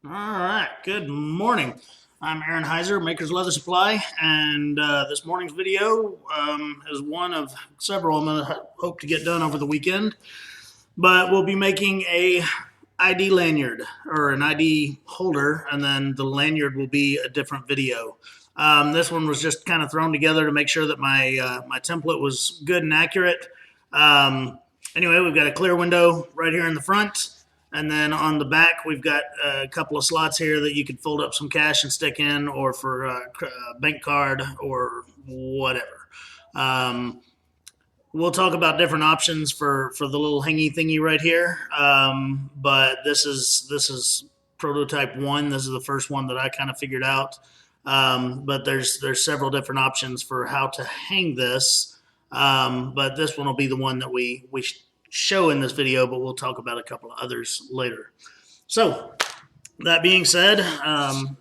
All right, good morning. I'm Aaron Heiser, Maker's Leather Supply, and this morning's video is one of several I'm going to hope to get done over the weekend. But we'll be making a ID lanyard or an ID holder, and then the lanyard will be a different video. This one was just kind of thrown together to make sure that my template was good and accurate. Anyway, we've got a clear window right here in the front. And then on the back, we've got a couple of slots here that you could fold up some cash and stick in, or for a bank card or whatever. We'll talk about different options for the little hangy thingy right here. But this is prototype one. This is the first one that I kind of figured out. But there's several different options for how to hang this. But this one will be the one that we show in this video, but we'll talk about a couple of others later. So that being said,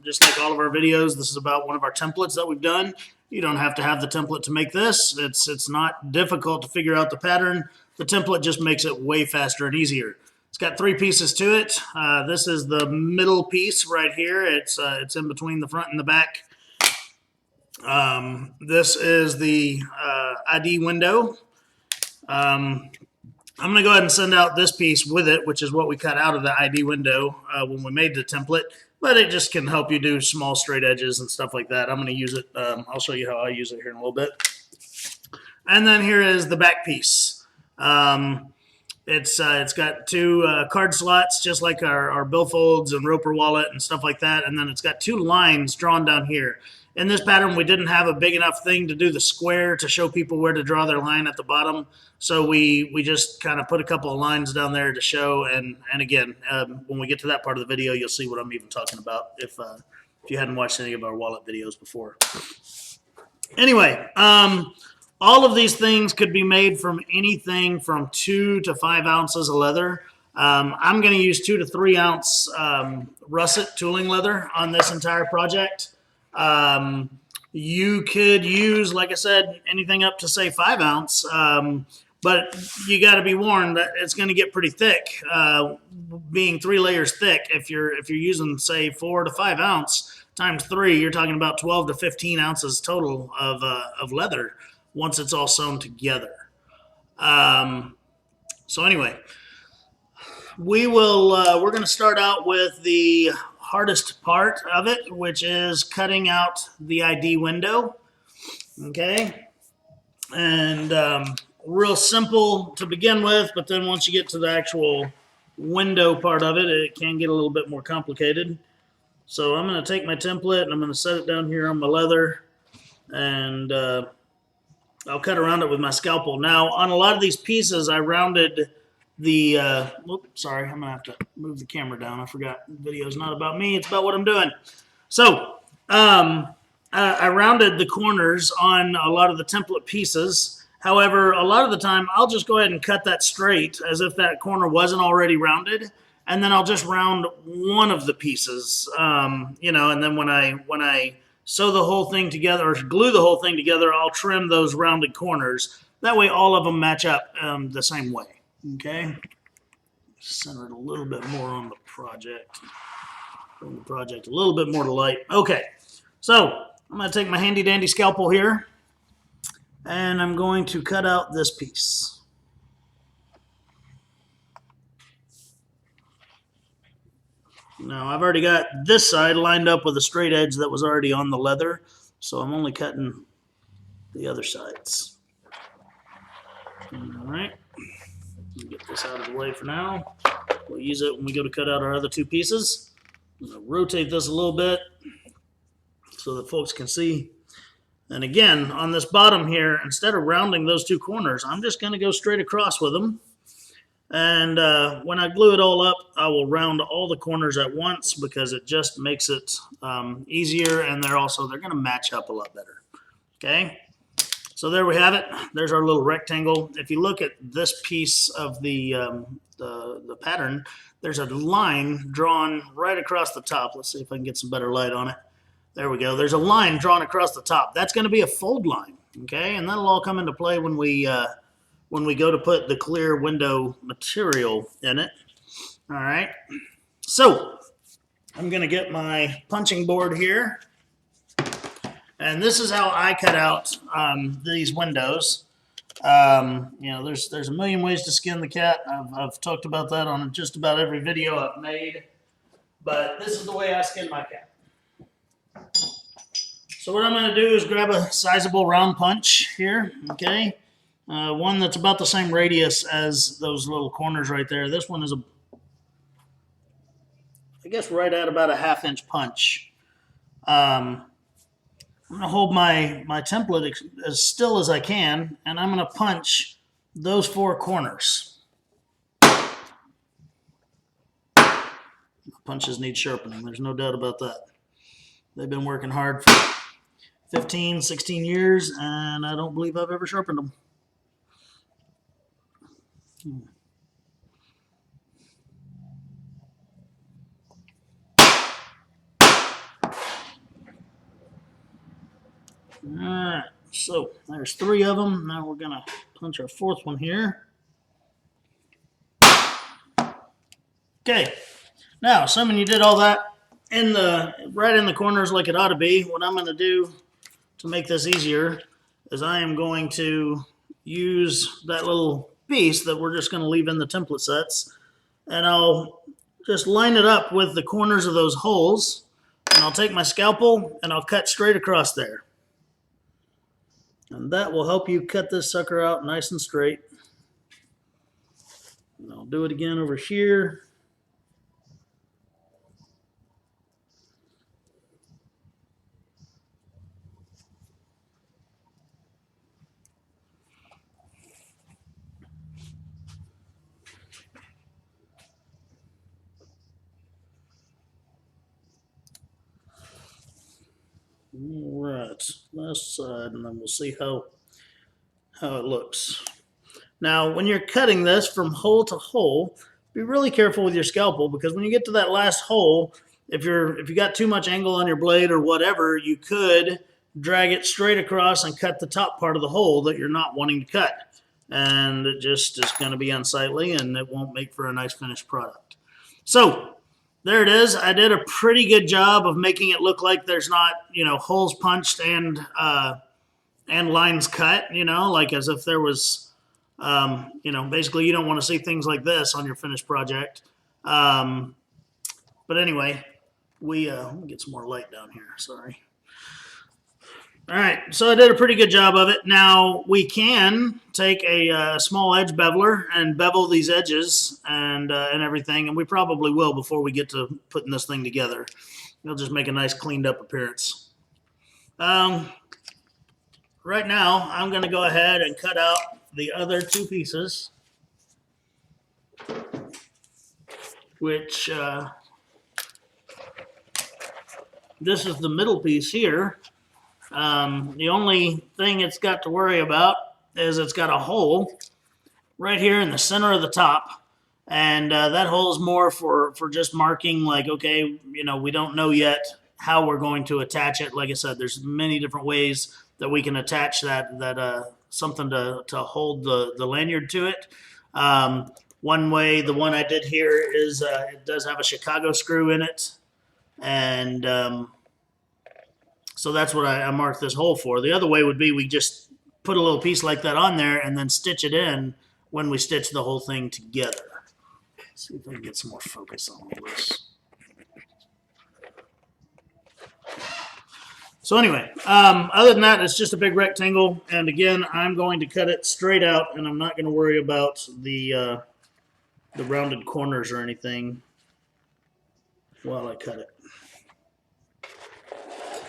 just like all of our videos, this is about one of our templates that we've done. You don't have to have the template to make this. It's not difficult to figure out the pattern. The template just makes it way faster and easier. It's got three pieces to it. This is the middle piece right here. It's in between the front and the back. This is the ID window. I'm going to go ahead and send out this piece with it, which is what we cut out of the ID window when we made the template, but it just can help you do small straight edges and stuff like that. I'm going to use it. I'll show you how I use it here in a little bit. And then here is the back piece. It's got two card slots, just like our billfolds and roper wallet and stuff like that. And then it's got two lines drawn down here. In this pattern, we didn't have a big enough thing to do the square to show people where to draw their line at the bottom. So we just kind of put a couple of lines down there to show. And again, when we get to that part of the video, you'll see what I'm even talking about if you hadn't watched any of our wallet videos before. Anyway, all of these things could be made from anything from 2 to 5 ounces of leather. I'm going to use 2 to 3 ounce russet tooling leather on this entire project. You could use, like I said, anything up to say 5 ounce, but you got to be warned that it's going to get pretty thick, being 3 layers thick. If you're using say 4 to 5 ounce times 3, you're talking about 12 to 15 ounces total of leather once it's all sewn together. So anyway, we're going to start out with the hardest part of it, which is cutting out the ID window. Okay, and real simple to begin with, but then once you get to the actual window part of it, it can get a little bit more complicated. So I'm going to take my template and I'm going to set it down here on my leather, and I'll cut around it with my scalpel. Now, on a lot of these pieces, I rounded the sorry, I'm gonna have to move the camera down. I forgot video's not about me, it's about what I'm doing. So I rounded the corners on a lot of the template pieces. However, a lot of the time I'll just go ahead and cut that straight as if that corner wasn't already rounded, and then I'll just round one of the pieces, you know, and then when I sew the whole thing together or glue the whole thing together, I'll trim those rounded corners. That way all of them match up the same way. Okay, center it a little bit more on the project. Bring the project a little bit more to light. Okay, so I'm going to take my handy dandy scalpel here, and I'm going to cut out this piece. Now I've already got this side lined up with a straight edge that was already on the leather, so I'm only cutting the other sides. All right. Get this out of the way for now. We'll use it when we go to cut out our other two pieces. I'm going to rotate this a little bit so that folks can see. And again, on this bottom here, instead of rounding those two corners, I'm just going to go straight across with them. And when I glue it all up, I will round all the corners at once because it just makes it easier, and they're going to match up a lot better. Okay. So there we have it. There's our little rectangle. If you look at this piece of the pattern, there's a line drawn right across the top. Let's see if I can get some better light on it. There we go. There's a line drawn across the top. That's going to be a fold line, okay? And that'll all come into play when we go to put the clear window material in it. All right. So I'm going to get my punching board here. And this is how I cut out these windows. You know, there's a million ways to skin the cat. I've talked about that on just about every video I've made. But this is the way I skin my cat. So what I'm going to do is grab a sizable round punch here, okay? One that's about the same radius as those little corners right there. This one is, I guess, right at about a 1/2 inch punch. I'm going to hold my template as still as I can, and I'm going to punch those 4 corners. Punches need sharpening. There's no doubt about that. They've been working hard for 15, 16 years, and I don't believe I've ever sharpened them. All right, so there's 3 of them. Now we're going to punch our 4th one here. Okay, now assuming you did all that right in the corners like it ought to be, what I'm going to do to make this easier is I am going to use that little piece that we're just going to leave in the template sets, and I'll just line it up with the corners of those holes, and I'll take my scalpel and I'll cut straight across there. And that will help you cut this sucker out nice and straight. And I'll do it again over here. All right, last side, and then we'll see how it looks. Now, when you're cutting this from hole to hole, be really careful with your scalpel, because when you get to that last hole, if you got too much angle on your blade or whatever, you could drag it straight across and cut the top part of the hole that you're not wanting to cut, and it just is going to be unsightly, and it won't make for a nice finished product. So there it is. I did a pretty good job of making it look like there's not, you know, holes punched and lines cut, you know, like as if there was, you know, basically you don't want to see things like this on your finished project. But anyway, let me get some more light down here. Sorry. All right, so I did a pretty good job of it. Now we can take a small edge beveler and bevel these edges and everything, and we probably will before we get to putting this thing together. It'll just make a nice cleaned up appearance. Right now, I'm going to go ahead and cut out the other 2 pieces, which this is the middle piece here. The only thing it's got to worry about is it's got a hole right here in the center of the top, and that hole is more for just marking, like, okay, you know, we don't know yet how we're going to attach it. Like I said, there's many different ways that we can attach that something to hold the lanyard to it. One way, the one I did here, is it does have a Chicago screw in it, and so that's what I marked this hole for. The other way would be we just put a little piece like that on there and then stitch it in when we stitch the whole thing together. Let's see if I can get some more focus on all this. So anyway, other than that, it's just a big rectangle. And again, I'm going to cut it straight out, and I'm not going to worry about the rounded corners or anything while I cut it.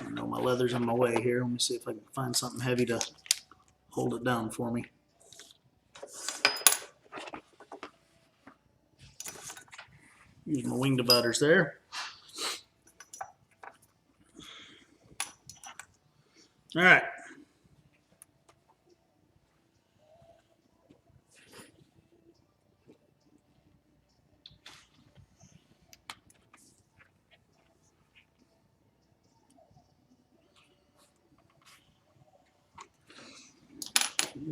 I know my leather's in my way here. Let me see if I can find something heavy to hold it down for me. Use my wing dividers there. All right.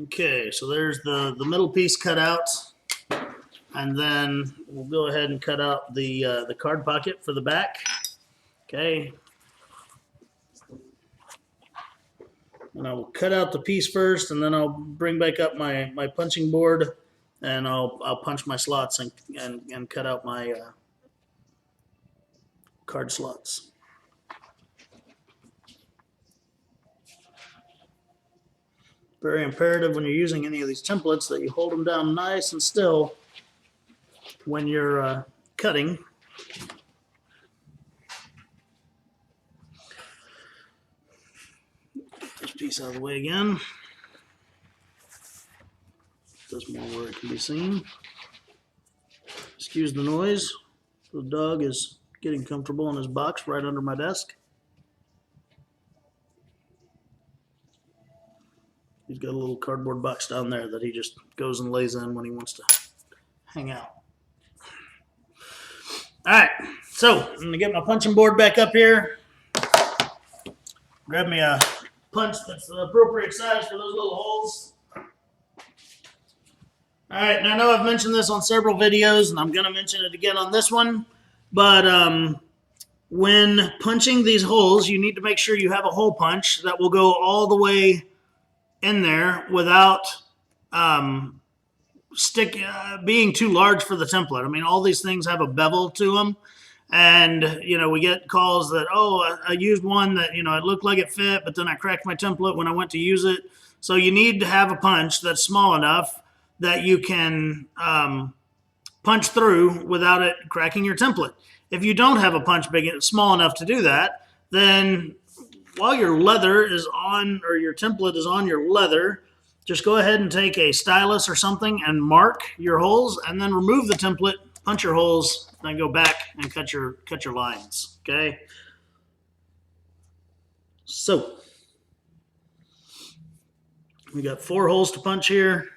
Okay, so there's the middle piece cut out, and then we'll go ahead and cut out the card pocket for the back. Okay. And I will cut out the piece first, and then I'll bring back up my punching board, and I'll punch my slots and cut out my card slots. Very imperative when you're using any of these templates that you hold them down nice and still when you're cutting. Get this piece out of the way again. There's more where it can be seen. Excuse the noise. The dog is getting comfortable in his box right under my desk. He's got a little cardboard box down there that he just goes and lays in when he wants to hang out. All right, so I'm going to get my punching board back up here. Grab me a punch that's the appropriate size for those little holes. All right, and I know I've mentioned this on several videos, and I'm going to mention it again on this one, but when punching these holes, you need to make sure you have a hole punch that will go all the way in there without being too large for the template. I mean, all these things have a bevel to them, and we get calls that, oh, I used one that it looked like it fit, but then I cracked my template when I went to use it. So you need to have a punch that's small enough that you can punch through without it cracking your template. If you don't have a punch small enough to do that, then while your leather is on, or your template is on your leather, just go ahead and take a stylus or something and mark your holes, and then remove the template, punch your holes, then go back and cut your lines. Okay. So we got 4 holes to punch here.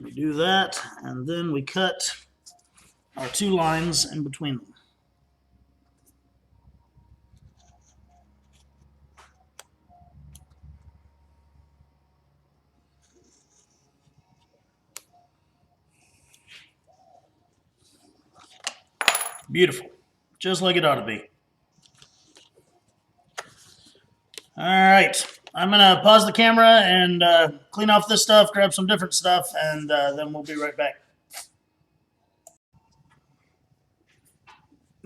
We do that, and then we cut our 2 lines in between them. Beautiful, just like it ought to be. All right, I'm gonna pause the camera and clean off this stuff, grab some different stuff, and then we'll be right back.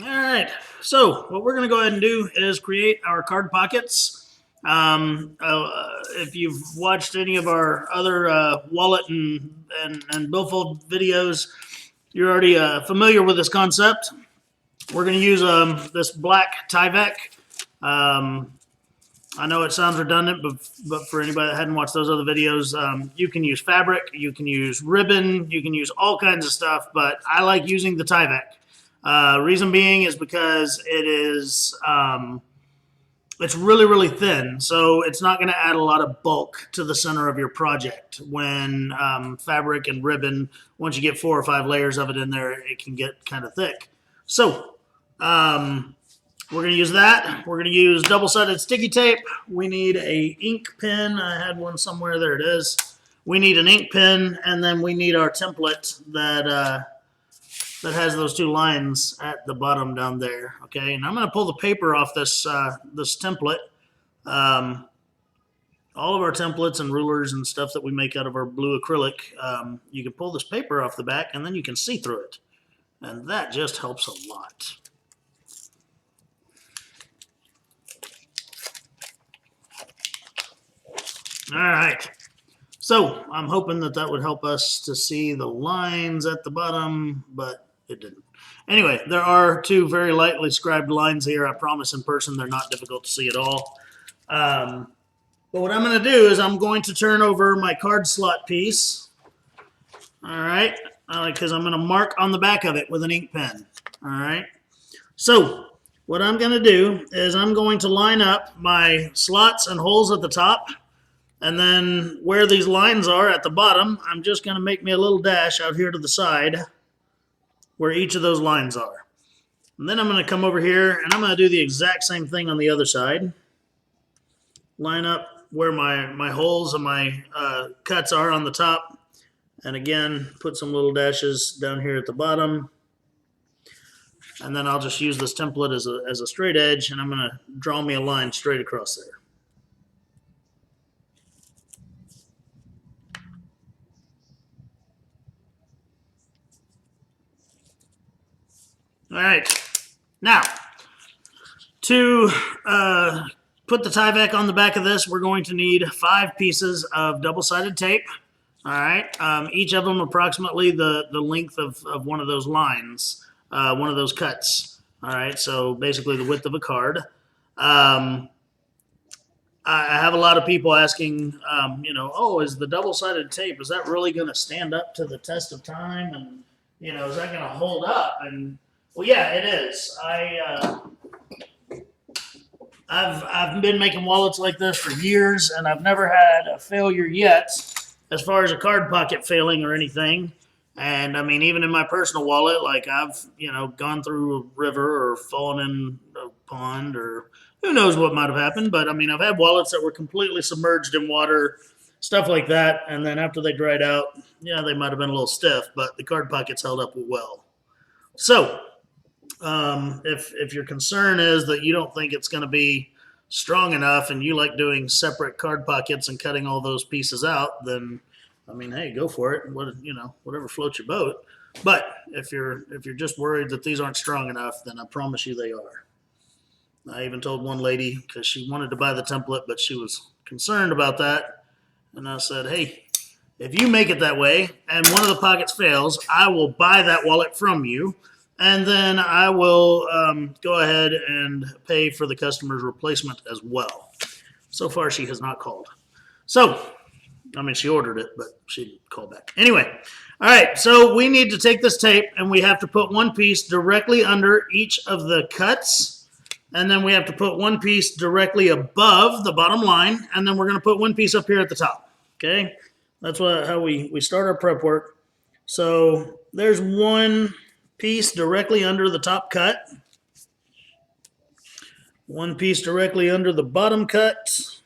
All right, so what we're gonna go ahead and do is create our card pockets. If you've watched any of our other wallet and billfold videos, you're already familiar with this concept. We're going to use this black Tyvek. I know it sounds redundant, but for anybody that hadn't watched those other videos, you can use fabric, you can use ribbon, you can use all kinds of stuff, but I like using the Tyvek. Reason being is because it is it's really, really thin, so it's not going to add a lot of bulk to the center of your project. When fabric and ribbon, once you get 4 or 5 layers of it in there, it can get kind of thick. So we're going to use that. We're going to use double-sided sticky tape. We need a ink pen. I had one somewhere. There it is. We need an ink pen, and then we need our template that has those 2 lines at the bottom down there. Okay, and I'm going to pull the paper off this this template. All of our templates and rulers and stuff that we make out of our blue acrylic, you can pull this paper off the back, and then you can see through it. And that just helps a lot. All right. So I'm hoping that would help us to see the lines at the bottom, but it didn't. Anyway, there are 2 very lightly scribed lines here. I promise in person they're not difficult to see at all. But what I'm going to do is I'm going to turn over my card slot piece. All right. Because I'm going to mark on the back of it with an ink pen. All right. So what I'm going to do is I'm going to line up my slots and holes at the top. And then where these lines are at the bottom, I'm just going to make me a little dash out here to the side where each of those lines are. And then I'm going to come over here and I'm going to do the exact same thing on the other side. Line up where my holes and my cuts are on the top. And again, put some little dashes down here at the bottom. And then I'll just use this template as a straight edge, and I'm going to draw me a line straight across there. All right. Now, to put the Tyvek on the back of this, we're going to need 5 pieces of double-sided tape. All right. Each of them approximately the length of one of those lines, one of those cuts. All right. So basically the width of a card. I have a lot of people asking, oh, is the double-sided tape, is that really going to stand up to the test of time? And, is that going to hold up? And, well, yeah, it is. I've been making wallets like this for years, and I've never had a failure yet as far as a card pocket failing or anything. And I mean, even in my personal wallet, like I've, gone through a river or fallen in a pond or who knows what might have happened. But I mean, I've had wallets that were completely submerged in water, stuff like that. And then after they dried out, yeah, they might have been a little stiff, but the card pockets held up well. So if your concern is that you don't think it's going to be strong enough and you like doing separate card pockets and cutting all those pieces out, then I mean, hey, go for it. Whatever floats your boat. But if you're just worried that these aren't strong enough, then I promise you they are. I even told one lady, because she wanted to buy the template, but she was concerned about that. And I said, hey, if you make it that way and one of the pockets fails, I will buy that wallet from you. And then I will go ahead and pay for the customer's replacement as well. So far, she has not called. So, I mean, she ordered it, but she didn't call back. Anyway, all right, so we need to take this tape, and we have to put one piece directly under each of the cuts. And then we have to put one piece directly above the bottom line. And then we're going to put one piece up here at the top. Okay? That's how we start our prep work. So there's one piece directly under the top cut, one piece directly under the bottom cut,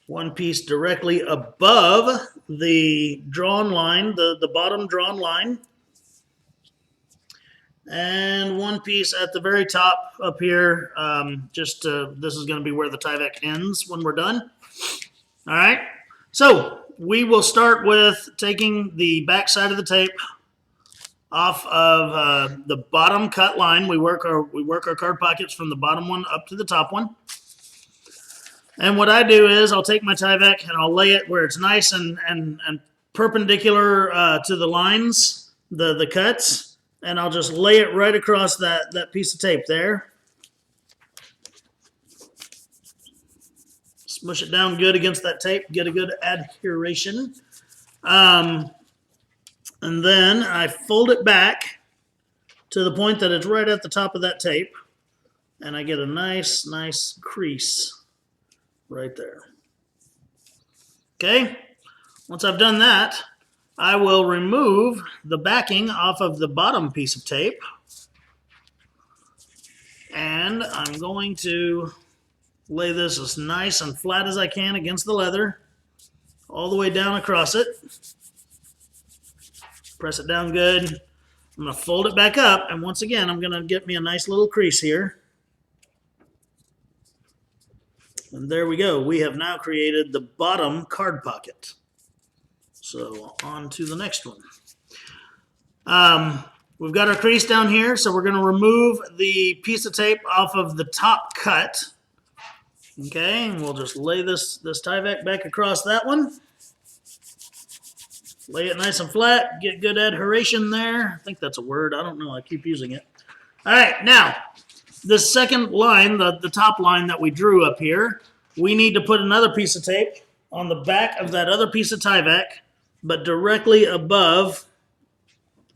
one piece directly above the drawn line, the bottom drawn line, and one piece at the very top up here. This is going to be where the Tyvek ends when we're done. All right, so we will start with taking the back side of the tape off of the bottom cut line. We work our card pockets from the bottom one up to the top one. And what I do is I'll take my Tyvek and I'll lay it where it's nice and perpendicular to the lines, the cuts, and I'll just lay it right across that piece of tape there. Smush it down good against that tape, get a good adheration. And then I fold it back to the point that it's right at the top of that tape. And I get a nice crease right there. Okay? Once I've done that, I will remove the backing off of the bottom piece of tape. And I'm going to lay this as nice and flat as I can against the leather, all the way down across it. Press it down good. I'm going to fold it back up, and once again, I'm going to get me a nice little crease here. And there we go. We have now created the bottom card pocket. So on to the next one. We've got our crease down here, so we're going to remove the piece of tape off of the top cut. Okay, and we'll just lay this Tyvek back across that one. Lay it nice and flat, get good adheration there. I think that's a word. I don't know. I keep using it. All right, now, the second line, the top line that we drew up here, we need to put another piece of tape on the back of that other piece of Tyvek, but directly above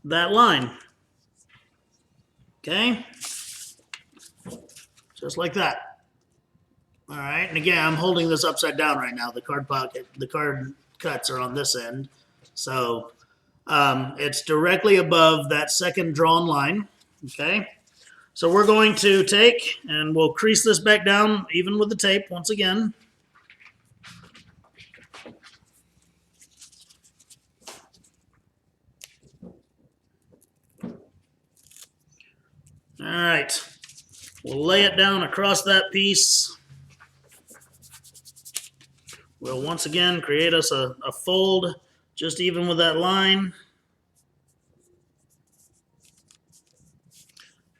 that line. Okay? Just like that. All right, and again, I'm holding this upside down right now. The card cuts are on this end. So it's directly above that second drawn line, okay? So we're going to take and we'll crease this back down even with the tape once again. All right, we'll lay it down across that piece. We'll once again create us a fold just even with that line.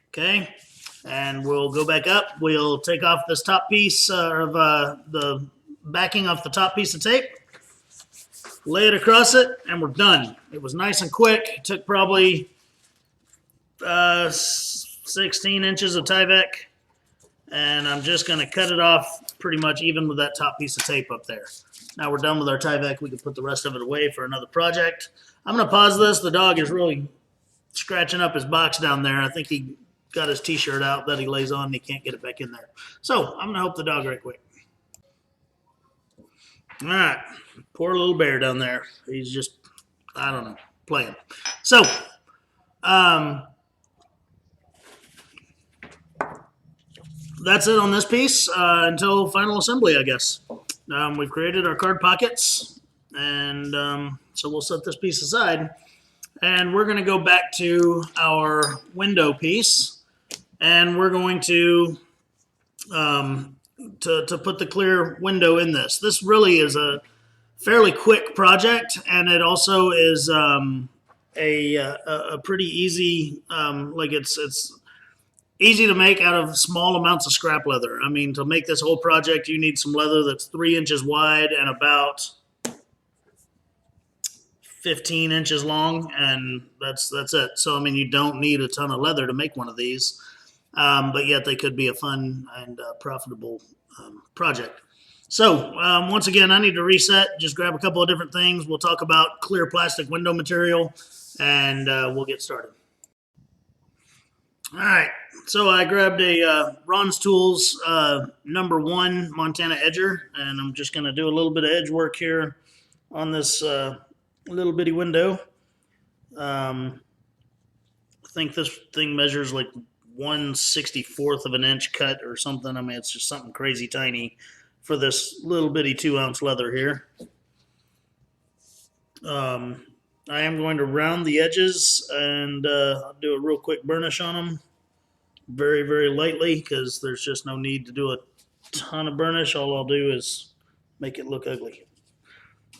Okay, and we'll go back up. We'll take off this top piece of the backing off the top piece of tape, lay it across it, and we're done. It was nice and quick. It took probably 16 inches of Tyvek, and I'm just going to cut it off pretty much even with that top piece of tape up there. Now we're done with our Tyvek. We can put the rest of it away for another project. I'm going to pause this. The dog is really scratching up his box down there. I think he got his t-shirt out that he lays on and he can't get it back in there. So I'm going to help the dog right quick. All right. Poor little bear down there. He's just, I don't know, playing. So, that's it on this piece until final assembly, I guess. We've created our card pockets, and so we'll set this piece aside. And we're going to go back to our window piece, and we're going to put the clear window in this. This really is a fairly quick project, and it also is a pretty easy, like it's easy to make out of small amounts of scrap leather. I mean, to make this whole project, you need some leather that's 3 inches wide and about 15 inches long, and that's it. So, I mean, you don't need a ton of leather to make one of these, but yet they could be a fun and profitable project. So, once again, I need to reset, just grab a couple of different things. We'll talk about clear plastic window material, and we'll get started. All right, so I grabbed a Ron's Tools number 1 Montana Edger, and I'm just going to do a little bit of edge work here on this little bitty window. I think this thing measures like 1/64 of an inch cut or something. I mean, it's just something crazy tiny for this little bitty 2-ounce leather here. I am going to round the edges and I'll do a real quick burnish on them. Very, very lightly, because there's just no need to do a ton of burnish. All I'll do is make it look ugly.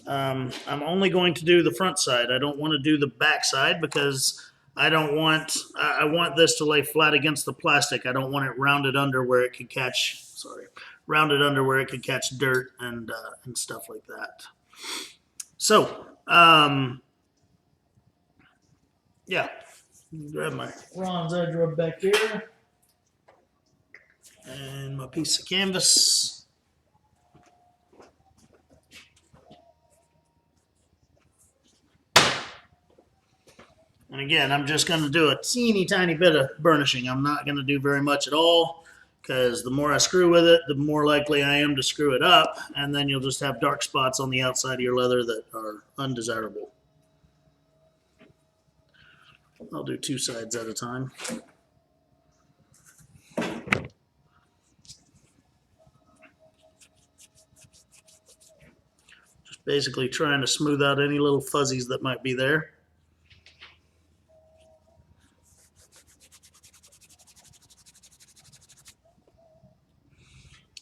I'm only going to do the front side. I don't want to do the back side because I want this to lay flat against the plastic. I don't want it rounded under where it could catch, dirt and stuff like that. So, yeah, grab my Ron's edge rub back here and my piece of canvas. And again, I'm just going to do a teeny tiny bit of burnishing. I'm not going to do very much at all, because the more I screw with it, the more likely I am to screw it up, and then you'll just have dark spots on the outside of your leather that are undesirable. I'll do 2 sides at a time. Just basically trying to smooth out any little fuzzies that might be there.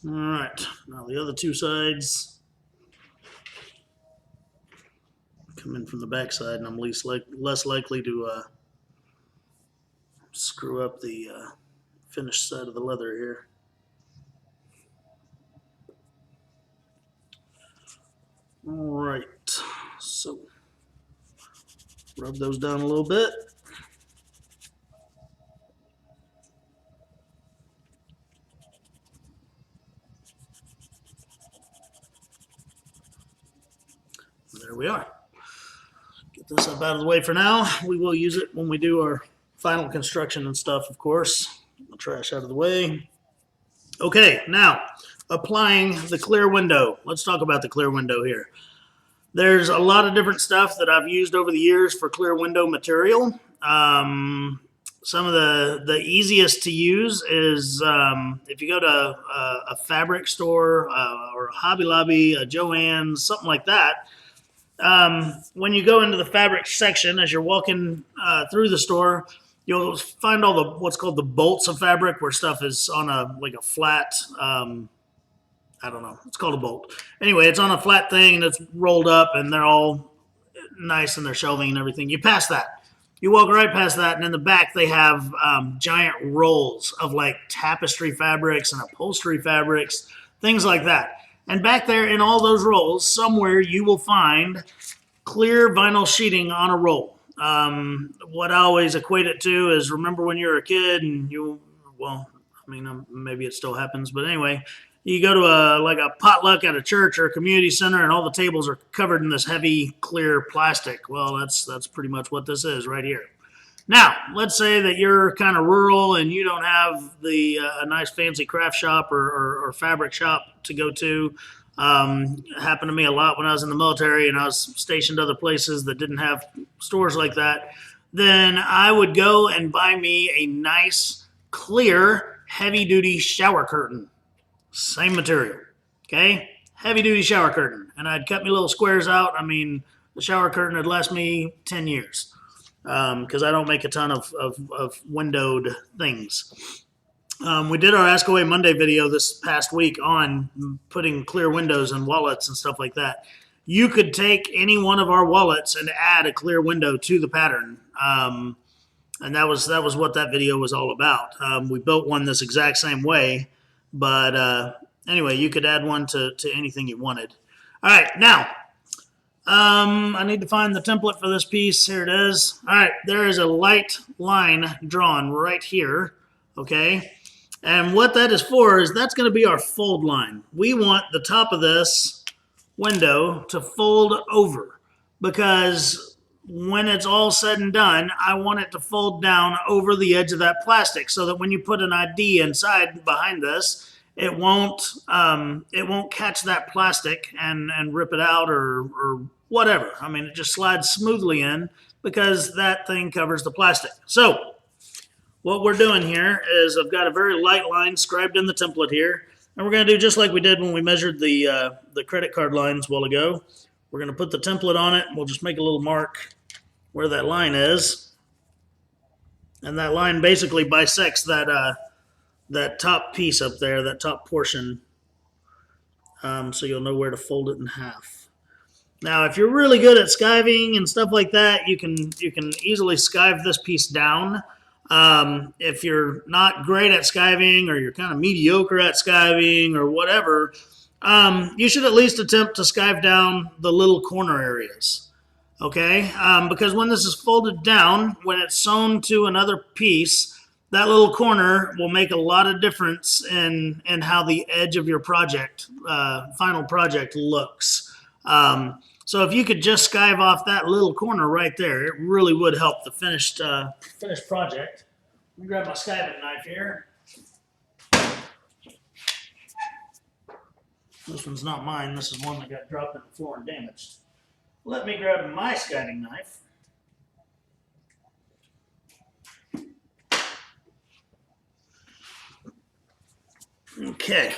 All right, now the other 2 sides. Come in from the back side, and I'm less likely to screw up the finished side of the leather here. All right, so rub those down a little bit. There we are. Get this up out of the way for now. We will use it when we do our final construction and stuff, of course. The trash out of the way. Okay, now applying the clear window. Let's talk about the clear window here. There's a lot of different stuff that I've used over the years for clear window material. some of the easiest to use is if you go to a fabric store or a Hobby Lobby, a Joann's, something like that. When you go into the fabric section, as you're walking through the store, you'll find all the what's called the bolts of fabric, where stuff is on a like a flat. I don't know. It's called a bolt. Anyway, it's on a flat thing and it's rolled up, and they're all nice and they're shelving and everything. You pass that. You walk right past that, and in the back they have giant rolls of like tapestry fabrics and upholstery fabrics, things like that. And back there in all those rolls, somewhere you will find clear vinyl sheeting on a roll. What I always equate it to is, remember when you were a kid and maybe it still happens, but anyway, you go to a potluck at a church or a community center, and all the tables are covered in this heavy clear plastic. Well, that's pretty much what this is right here. Now, let's say that you're kind of rural and you don't have a nice fancy craft shop or fabric shop to go to. Happened to me a lot when I was in the military and I was stationed other places that didn't have stores like that. Then I would go and buy me a nice, clear, heavy-duty shower curtain. Same material, okay? Heavy-duty shower curtain. And I'd cut me little squares out. I mean, the shower curtain would last me 10 years because I don't make a ton of windowed things. We did our Ask Away Monday video this past week on putting clear windows in wallets and stuff like that. You could take any one of our wallets and add a clear window to the pattern. And that was what that video was all about. We built one this exact same way. But anyway, you could add one to anything you wanted. All right, now, I need to find the template for this piece. Here it is. All right, there is a light line drawn right here, okay? And what that is for is that's going to be our fold line. We want the top of this window to fold over because when it's all said and done, I want it to fold down over the edge of that plastic so that when you put an ID inside behind this, it won't catch that plastic and rip it out or whatever. I mean, it just slides smoothly in because that thing covers the plastic. So what we're doing here is I've got a very light line scribed in the template here, and we're going to do just like we did when we measured the credit card lines a while ago. We're going to put the template on it. We'll just make a little mark where that line is. And that line basically bisects that top piece up there, that top portion. So you'll know where to fold it in half. Now, if you're really good at skiving and stuff like that, you can easily skive this piece down. If you're not great at skiving or you're kind of mediocre at skiving or whatever, you should at least attempt to skive down the little corner areas, okay? Because when this is folded down, when it's sewn to another piece, that little corner will make a lot of difference in how the edge of your project, final project looks. So if you could just skive off that little corner right there, it really would help the finished project. Let me grab my skiving knife here. This one's not mine. This is one that got dropped on the floor and damaged. Let me grab my skiving knife. Okay.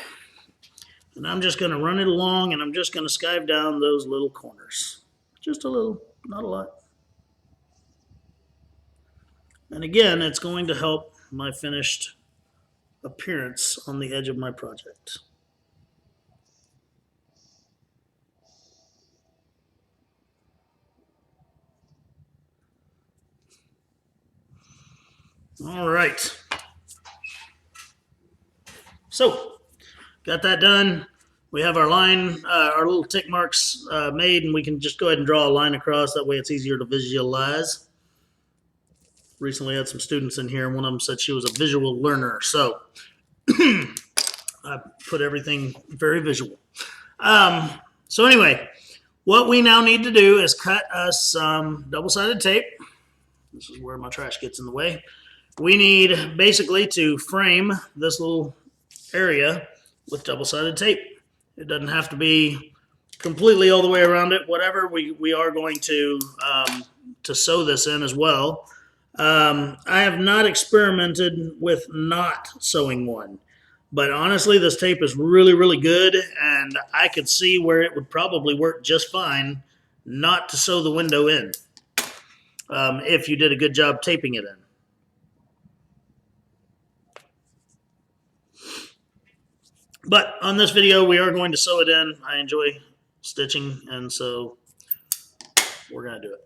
And I'm just going to run it along, and I'm just going to skive down those little corners. Just a little, not a lot. And again, it's going to help my finished appearance on the edge of my project. All right. So, got that done. We have our line, our little tick marks made, and we can just go ahead and draw a line across. That way it's easier to visualize. Recently had some students in here, and one of them said she was a visual learner. So, I put everything very visual. So anyway, what we now need to do is cut us some double-sided tape. This is where my trash gets in the way. We need basically to frame this little area with double-sided tape. It doesn't have to be completely all the way around it. Whatever, we are going to sew this in as well. I have not experimented with not sewing one. But honestly, this tape is really, really good, and I could see where it would probably work just fine not to sew the window in if you did a good job taping it in. But on this video, we are going to sew it in. I enjoy stitching, and so we're going to do it.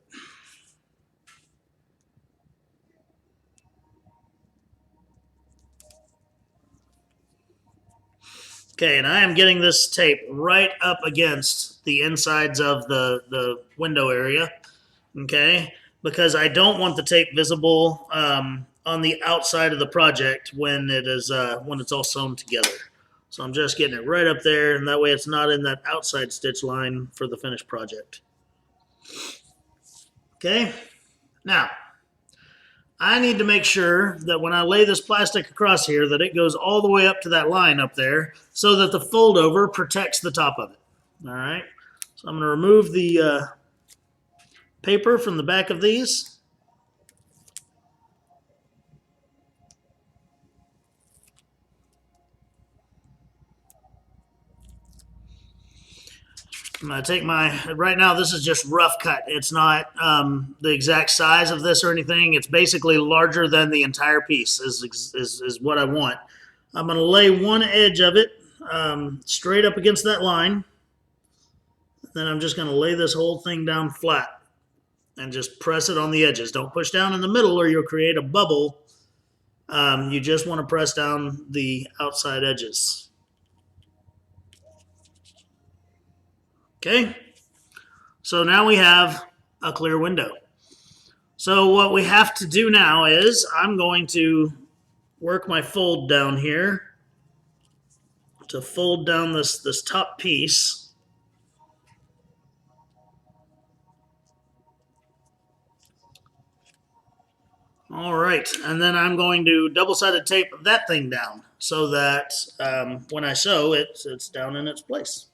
Okay, and I am getting this tape right up against the insides of the window area, okay, because I don't want the tape visible on the outside of the project when it's all sewn together. So I'm just getting it right up there, and that way it's not in that outside stitch line for the finished project. Okay, now I need to make sure that when I lay this plastic across here that it goes all the way up to that line up there so that the fold over protects the top of it. All right, so I'm going to remove the paper from the back of these. I'm going to take right now this is just rough cut. It's not the exact size of this or anything. It's basically larger than the entire piece is what I want. I'm going to lay one edge of it straight up against that line. Then I'm just going to lay this whole thing down flat and just press it on the edges. Don't push down in the middle or you'll create a bubble. You just want to press down the outside edges. Okay, so now we have a clear window. So what we have to do now is I'm going to work my fold down here to fold down this top piece. All right, and then I'm going to double-sided tape that thing down so that when I sew, it's down in its place.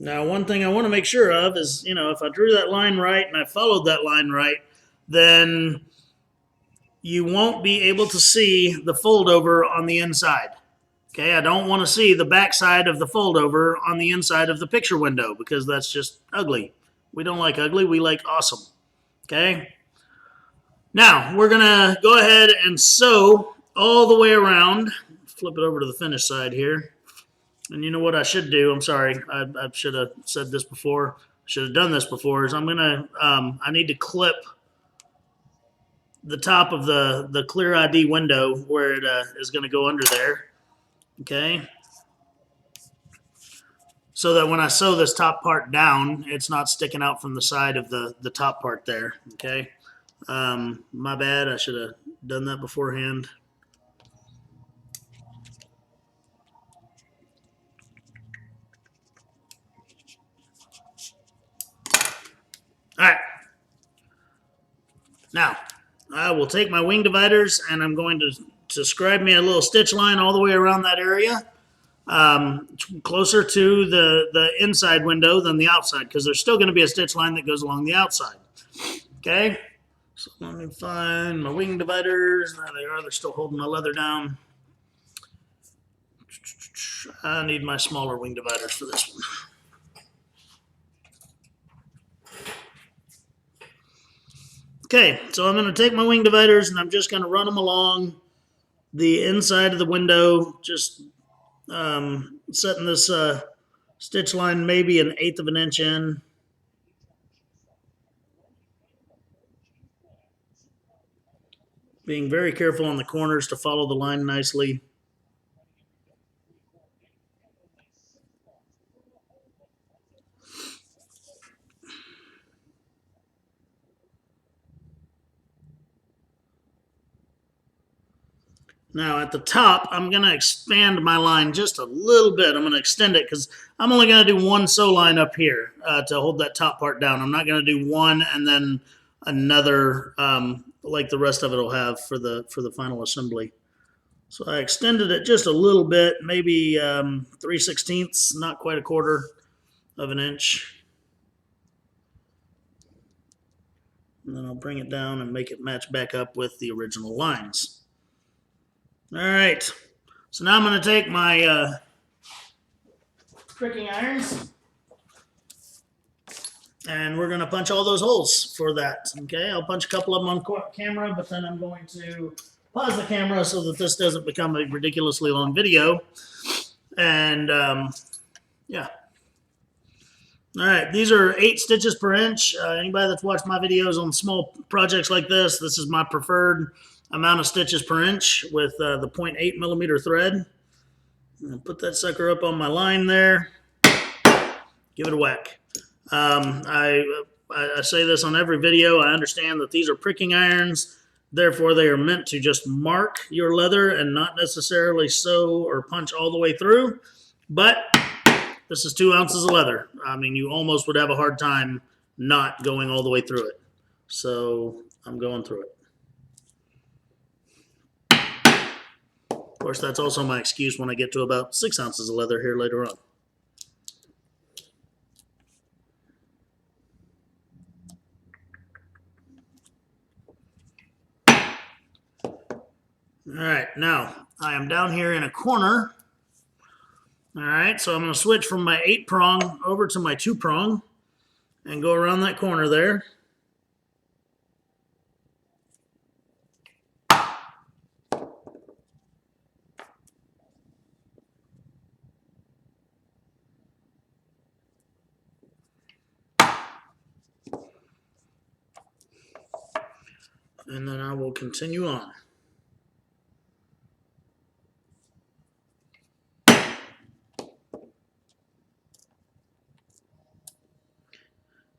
Now, one thing I want to make sure of is, if I drew that line right and I followed that line right, then you won't be able to see the fold over on the inside. Okay, I don't want to see the backside of the fold over on the inside of the picture window because that's just ugly. We don't like ugly, we like awesome. Okay, now we're going to go ahead and sew all the way around. Flip it over to the finished side here. And you know what I should do? I'm sorry, I should have said this before. Should have done this before. Is I need to clip the top of the clear ID window where it is going to go under there. Okay. So that when I sew this top part down, it's not sticking out from the side of the top part there. Okay. My bad. I should have done that beforehand. All right. Now, I will take my wing dividers and I'm going to scribe me a little stitch line all the way around that area, closer to the inside window than the outside, because there's still going to be a stitch line that goes along the outside. Okay, so let me find my wing dividers. There they are. They're still holding my leather down. I need my smaller wing dividers for this one. Okay, so I'm going to take my wing dividers and I'm just going to run them along the inside of the window, just setting this stitch line maybe 1/8 of an inch in. Being very careful on the corners to follow the line nicely. Now at the top, I'm going to expand my line just a little bit. I'm going to extend it because I'm only going to do one sew line up here to hold that top part down. I'm not going to do one and then another like the rest of it will have for the final assembly. So I extended it just a little bit, maybe 3/16, not quite a quarter of an inch. And then I'll bring it down and make it match back up with the original lines. All right, so now I'm going to take my pricking irons and we're going to punch all those holes for that. Okay, I'll punch a couple of them on camera, but then I'm going to pause the camera so that this doesn't become a ridiculously long video. And yeah. All right, these are 8 stitches per inch. Anybody that's watched my videos on small projects like this is my preferred amount of stitches per inch with the 0.8 millimeter thread. I'll put that sucker up on my line there. Give it a whack. I say this on every video. I understand that these are pricking irons. Therefore, they are meant to just mark your leather and not necessarily sew or punch all the way through. But this is 2 ounces of leather. I mean, you almost would have a hard time not going all the way through it. So I'm going through it. Of course, that's also my excuse when I get to about 6 ounces of leather here later on. All right, now I am down here in a corner. All right, so I'm going to switch from my 8-prong over to my 2-prong and go around that corner there. And then I will continue on.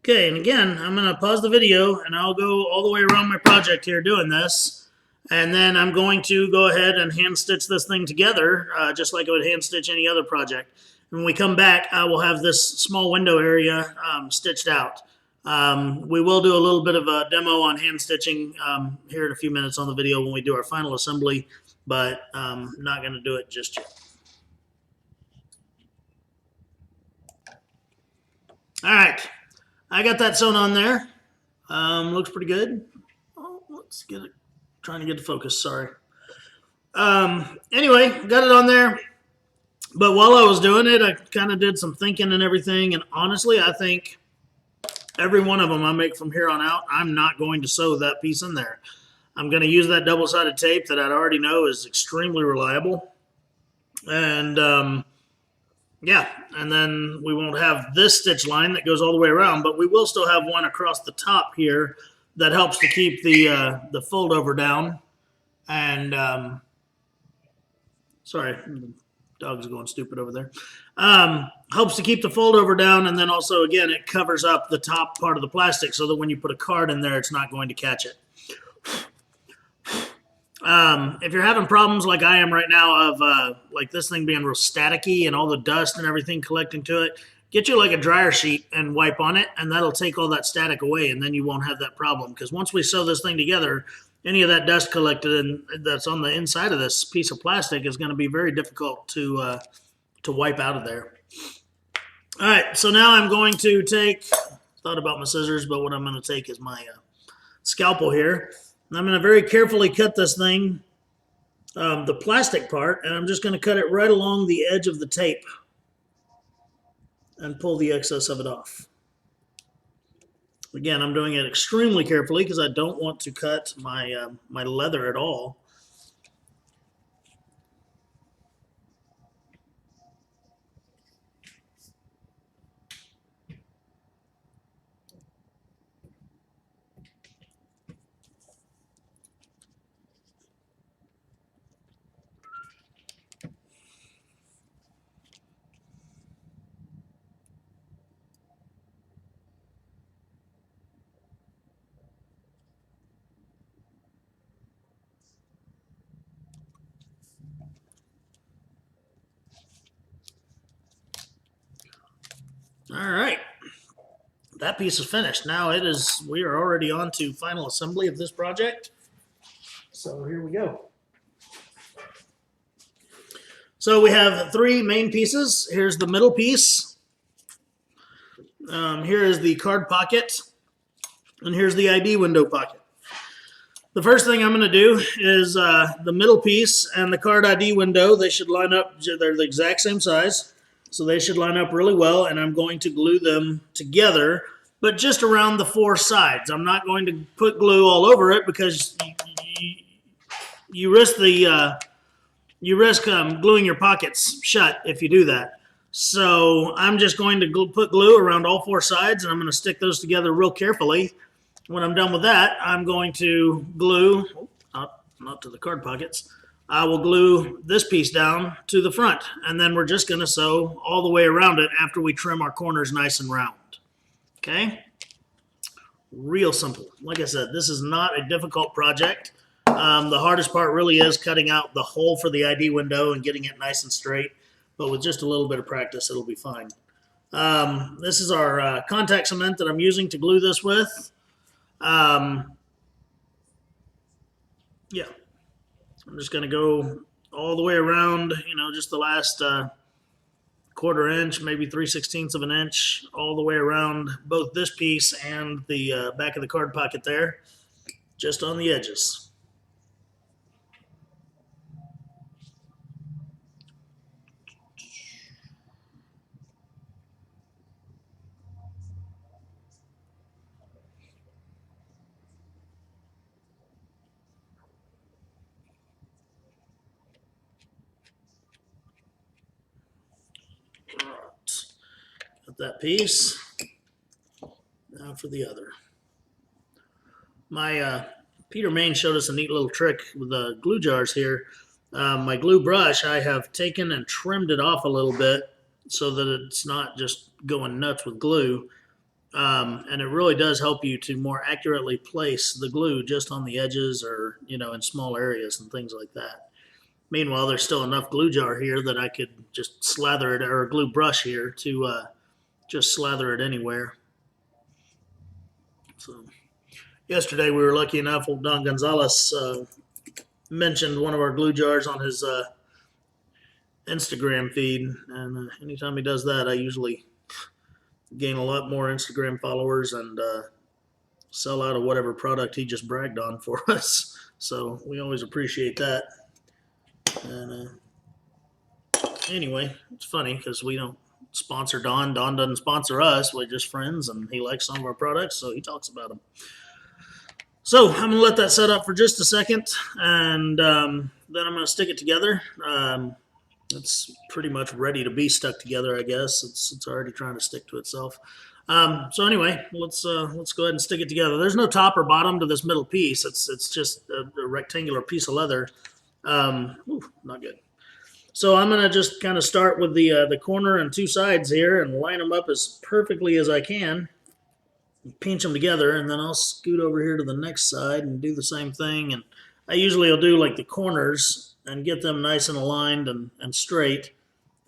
Okay, and again, I'm going to pause the video and I'll go all the way around my project here doing this. And then I'm going to go ahead and hand stitch this thing together, just like I would hand stitch any other project. When we come back, I will have this small window area stitched out. We will do a little bit of a demo on hand stitching here in a few minutes on the video when we do our final assembly, but not going to do it just yet. All right, I got that sewn on there. Looks pretty good. Oh, let's get it. Trying to get the focus, sorry. Anyway, got it on there. But while I was doing it, I kind of did some thinking and everything. And honestly, I think every one of them I make from here on out, I'm not going to sew that piece in there. I'm going to use that double-sided tape that I already know is extremely reliable. And yeah, and then we won't have this stitch line that goes all the way around, but we will still have one across the top here that helps to keep the fold over down. And sorry, the dog's going stupid over there. Helps to keep the fold over down, and then also, again, it covers up the top part of the plastic so that when you put a card in there, it's not going to catch it. If you're having problems like I am right now of like this thing being real staticky and all the dust and everything collecting to it, get you like a dryer sheet and wipe on it, and that'll take all that static away, and then you won't have that problem. Because once we sew this thing together, any of that dust collected and that's on the inside of this piece of plastic is going to be very difficult to wipe out of there. All right, so now I'm going to take, thought about my scissors, but what I'm going to take is my scalpel here. And I'm going to very carefully cut this thing, the plastic part, and I'm just going to cut it right along the edge of the tape and pull the excess of it off. Again, I'm doing it extremely carefully because I don't want to cut my, my leather at all. All right. That piece is finished. Now we are already on to final assembly of this project. So here we go. So we have three main pieces. Here's the middle piece. Here is the card pocket. And here's the ID window pocket. The first thing I'm going to do is the middle piece and the card ID window, they should line up. They're the exact same size. So they should line up really well. And I'm going to glue them together, but just around the four sides. I'm not going to put glue all over it because you risk gluing your pockets shut if you do that. So I'm just going to put glue around all four sides, and I'm going to stick those together real carefully. When I'm done with that, I'm going to glue, not to the card pockets, I will glue this piece down to the front, and then we're just going to sew all the way around it after we trim our corners nice and round. Okay? Real simple. Like I said, this is not a difficult project. The hardest part really is cutting out the hole for the ID window and getting it nice and straight. But with just a little bit of practice, it'll be fine. This is our contact cement that I'm using to glue this with. Yeah. I'm just going to go all the way around, just the last quarter inch, maybe 3/16 of an inch, all the way around both this piece and the back of the card pocket there, just on the edges. Got that piece. Now for the other. My Peter Main showed us a neat little trick with the glue jars here. My glue brush, I have taken and trimmed it off a little bit so that it's not just going nuts with glue. And it really does help you to more accurately place the glue just on the edges or, in small areas and things like that. Meanwhile, there's still enough glue jar here that I could just slather it, or a glue brush here to just slather it anywhere. So yesterday we were lucky enough, old Don Gonzalez mentioned one of our glue jars on his Instagram feed. And anytime he does that, I usually gain a lot more Instagram followers and sell out of whatever product he just bragged on for us. So we always appreciate that. And anyway, it's funny because we don't sponsor Don. Don doesn't sponsor us. We're just friends, and he likes some of our products, so he talks about them. So I'm going to let that set up for just a second, and then I'm going to stick it together. It's pretty much ready to be stuck together, I guess. It's already trying to stick to itself. So anyway, let's go ahead and stick it together. There's no top or bottom to this middle piece. It's just a rectangular piece of leather. Not good. So I'm going to just kind of start with the corner and two sides here and line them up as perfectly as I can. Pinch them together, and then I'll scoot over here to the next side and do the same thing. And I usually will do like the corners and get them nice and aligned and straight,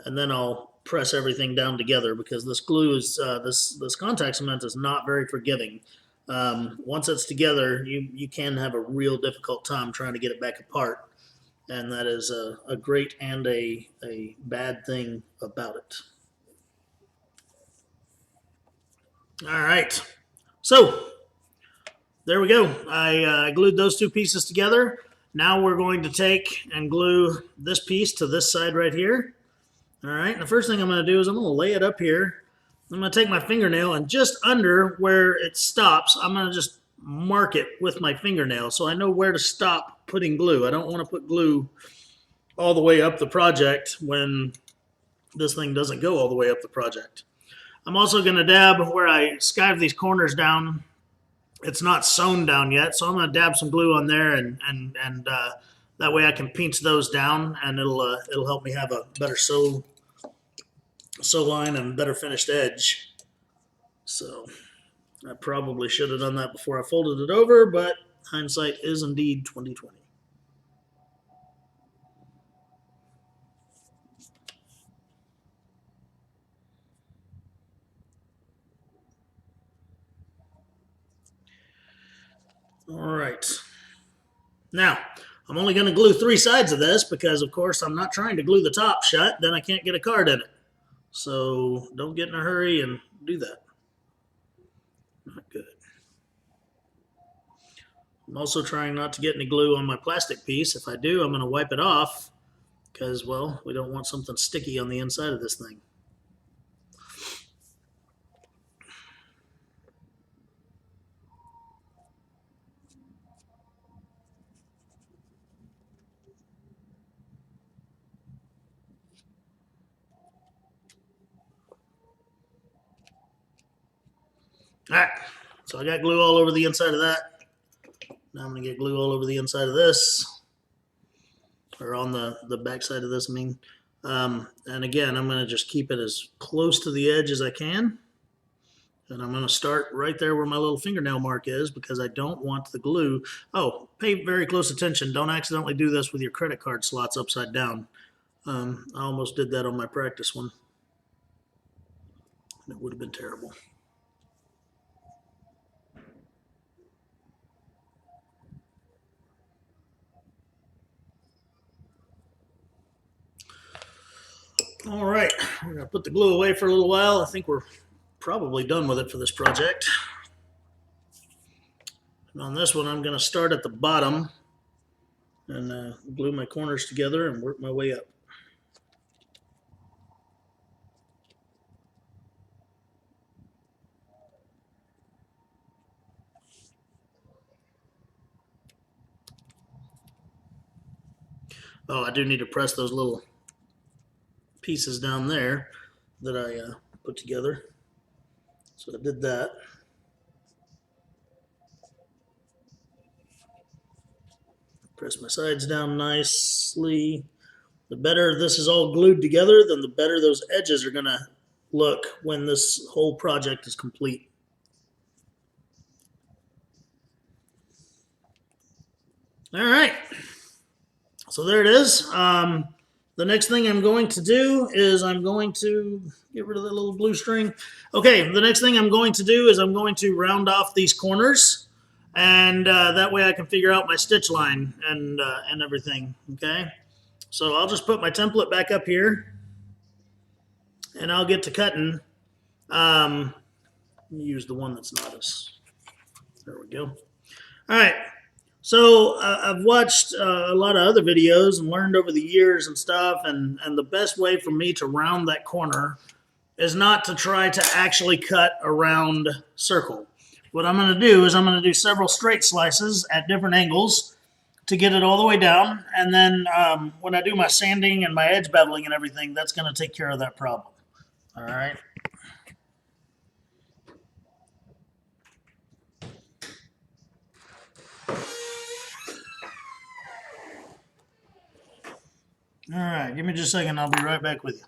and then I'll press everything down together because this glue is this contact cement is not very forgiving. Once it's together, you can have a real difficult time trying to get it back apart, and that is a great and a bad thing about it. All right. So there we go. I glued those two pieces together. Now we're going to take and glue this piece to this side right here. All right. And the first thing I'm going to do is I'm going to lay it up here. I'm going to take my fingernail and just under where it stops, I'm going to just mark it with my fingernail so I know where to stop putting glue. I don't want to put glue all the way up the project when this thing doesn't go all the way up the project. I'm also going to dab where I skive these corners down. It's not sewn down yet, so I'm going to dab some glue on there, and that way I can pinch those down, and it'll help me have a better sew line and better finished edge. So I probably should have done that before I folded it over, but hindsight is indeed 20/20. All right. Now, I'm only going to glue 3 sides of this because, of course, I'm not trying to glue the top shut. Then I can't get a card in it. So don't get in a hurry and do that. Not good. I'm also trying not to get any glue on my plastic piece. If I do, I'm going to wipe it off because, well, we don't want something sticky on the inside of this thing. All right, so I got glue all over the inside of that. Now I'm going to get glue all over the inside of this, or on the back side of this, I mean. And again, I'm going to just keep it as close to the edge as I can. And I'm going to start right there where my little fingernail mark is because I don't want the glue. Oh, pay very close attention. Don't accidentally do this with your credit card slots upside down. I almost did that on my practice one. It would have been terrible. All right, we're going to put the glue away for a little while. I think we're probably done with it for this project. And on this one, I'm going to start at the bottom and glue my corners together and work my way up. Oh, I do need to press those little pieces down there that I put together. So I did that. Press my sides down nicely. The better this is all glued together, then the better those edges are going to look when this whole project is complete. All right. So there it is. The next thing I'm going to do is I'm going to get rid of that little blue string. Okay, the next thing I'm going to do is I'm going to round off these corners, and that way I can figure out my stitch line and everything. Okay, so I'll just put my template back up here, and I'll get to cutting. Let me use the one that's not as. There we go. All right. So I've watched a lot of other videos and learned over the years and stuff, and the best way for me to round that corner is not to try to actually cut a round circle. What I'm going to do is I'm going to do several straight slices at different angles to get it all the way down, and then when I do my sanding and my edge beveling and everything, that's going to take care of that problem. All right. All right, give me just a second. I'll be right back with you.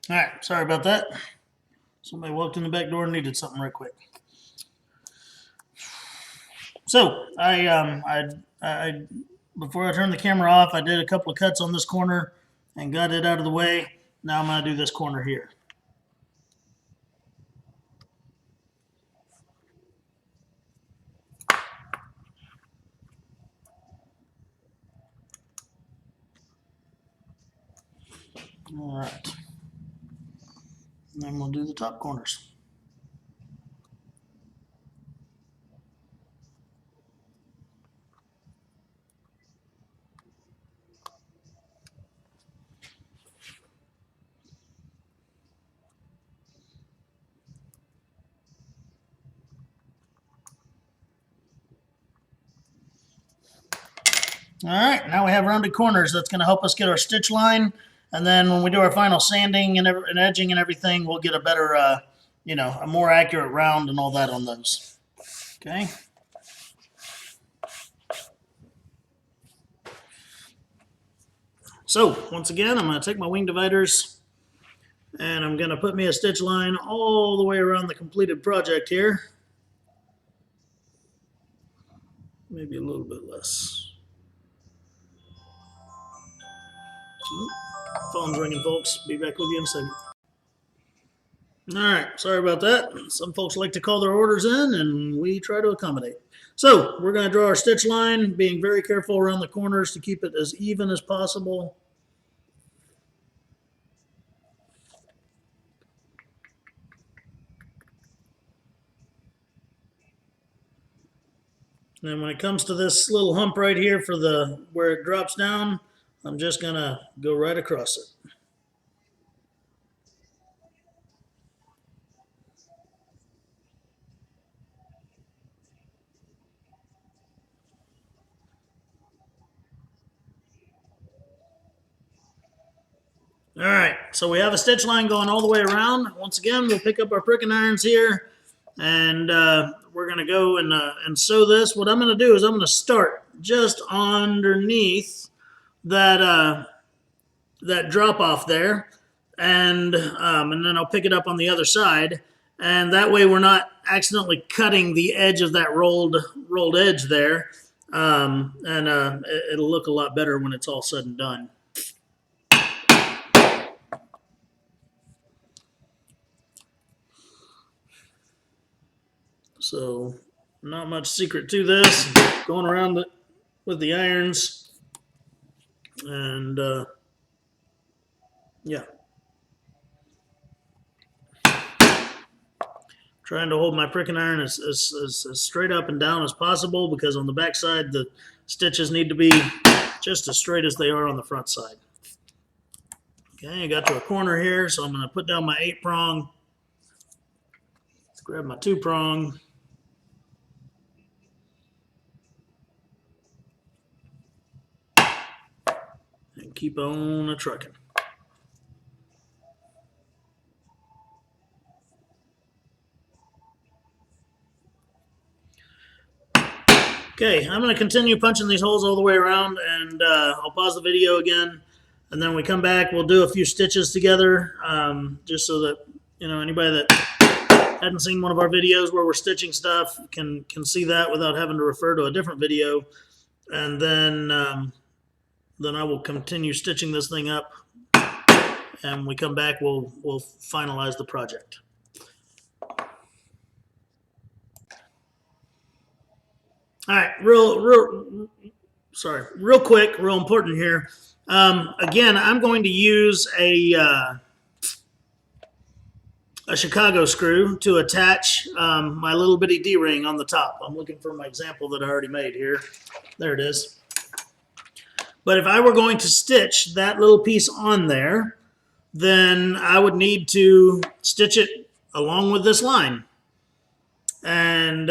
All right, sorry about that. Somebody walked in the back door and needed something right quick. So I before I turned the camera off, I did a couple of cuts on this corner and got it out of the way. Now I'm going to do this corner here. All right. And then we'll do the top corners. All right, now we have rounded corners. That's going to help us get our stitch line. And then when we do our final sanding and edging and everything, we'll get a better, a more accurate round and all that on those. Okay. So once again, I'm going to take my wing dividers and I'm going to put me a stitch line all the way around the completed project here. Maybe a little bit less. Phone's ringing, folks. Be back with you in a second. All right, sorry about that. Some folks like to call their orders in, and we try to accommodate. So we're going to draw our stitch line, being very careful around the corners to keep it as even as possible. And when it comes to this little hump right here for the where it drops down, I'm just going to go right across it. All right, so we have a stitch line going all the way around. Once again, we'll pick up our pricking irons here, and we're going to go and sew this. What I'm going to do is I'm going to start just underneath that that drop off there, and then I'll pick it up on the other side, and that way we're not accidentally cutting the edge of that rolled edge there, and it'll look a lot better when it's all said and done. So not much secret to this. Going around it with the irons, and yeah, trying to hold my pricking iron as straight up and down as possible, because on the back side the stitches need to be just as straight as they are on the front side. Okay, I got to a corner here, so I'm going to put down my 8-prong, grab my 2-prong, and keep on a-trucking. Okay, I'm going to continue punching these holes all the way around, and I'll pause the video again, and then when we come back, we'll do a few stitches together, just so that anybody that hadn't seen one of our videos where we're stitching stuff can see that without having to refer to a different video, and then I will continue stitching this thing up, and when we come back, we'll finalize the project. All right, real quick, real important here. Again, I'm going to use a Chicago screw to attach my little bitty D-ring on the top. I'm looking for my example that I already made here. There it is. But if I were going to stitch that little piece on there, then I would need to stitch it along with this line. And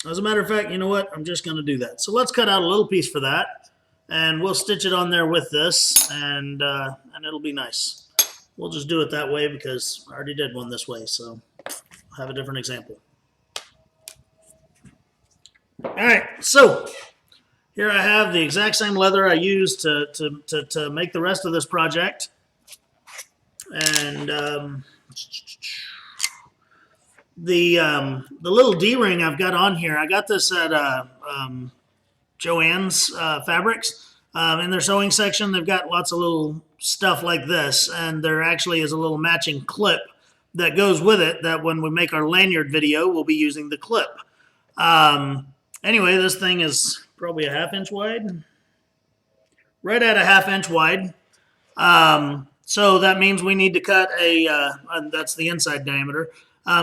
as a matter of fact, you know what? I'm just going to do that. So let's cut out a little piece for that, and we'll stitch it on there with this, and it'll be nice. We'll just do it that way because I already did one this way, so I'll have a different example. All right, so here I have the exact same leather I used to make the rest of this project, and the little D-ring I've got on here, I got this at Joann's Fabrics. In their sewing section, they've got lots of little stuff like this, and there actually is a little matching clip that goes with it that when we make our lanyard video, we'll be using the clip. Anyway, this thing is probably a 1/2 inch wide. Right at a 1/2 inch wide. So that means we need to cut that's the inside diameter.